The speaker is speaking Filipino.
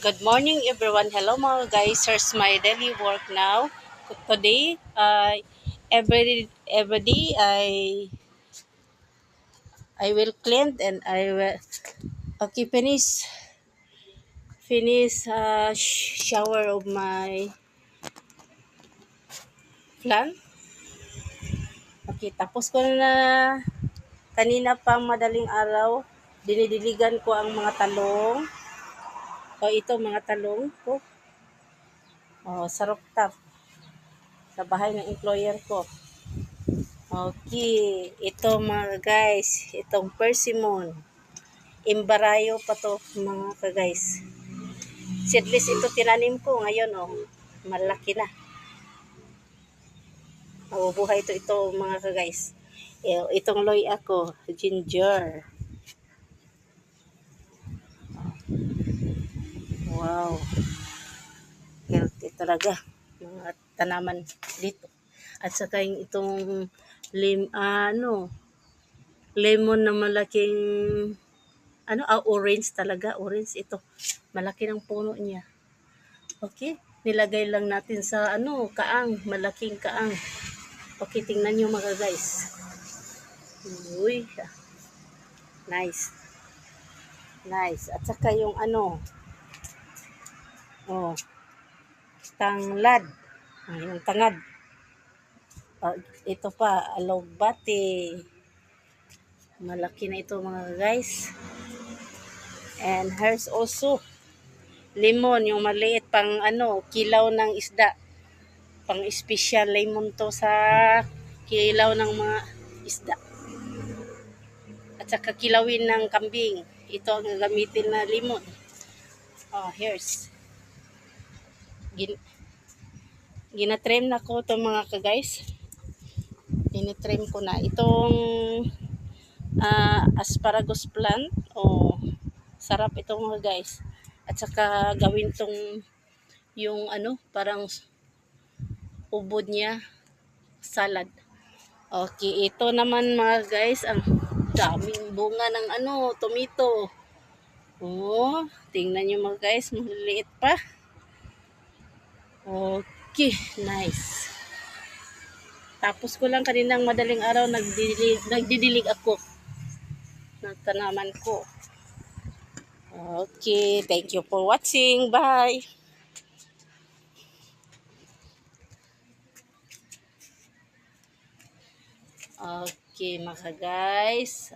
Good morning everyone. Hello mga guys. Here's my daily work now. Today, every day I will clean and I will finish shower of my plant. Okay, tapos ko na kanina pang madaling araw. Dinidiligan ko ang mga talong. O ito mga talong ko. O sa rooftop sa bahay ng employer ko. Okay, ito mga guys, itong persimmon. Imbarayo pa to mga ka-guys. Seedless ito tinanim ko ngayon malaki na. Mabubuhay ito mga ka-guys. Itong loy ako, ginger. Wow. Healthy talaga mga tanaman dito. At saka yung itong lemon na malaking orange talaga, orange ito. Malaki ng puno niya. Okay, nilagay lang natin sa kaang, malaking kaang. Okay, tingnan nyo mga guys. Uy, nice. Nice. At saka yung tanglad. Yung tangad. Ito pa, alogbati. Malaki na ito mga guys. And here's also lemon, yung maliit pang kilaw ng isda. Pang special lemon to sa kilaw ng mga isda. At saka kilawin ng kambing. Ito ang gamitin na lemon. Here's. Ginatrim na ko to mga ka-guys. Tinitrim ko na. Itong asparagus plant. Sarap ito mga guys. At saka gawin tong yung parang ubod niya salad. Okay, ito naman mga guys, ang daming bunga ng tomato. Tingnan nyo mga guys, maliliit pa. Okay, nice. Tapos ko lang kaninang madaling araw nagdidilig ako ng tanaman ko. Okay, thank you for watching. Bye. Okay mga guys,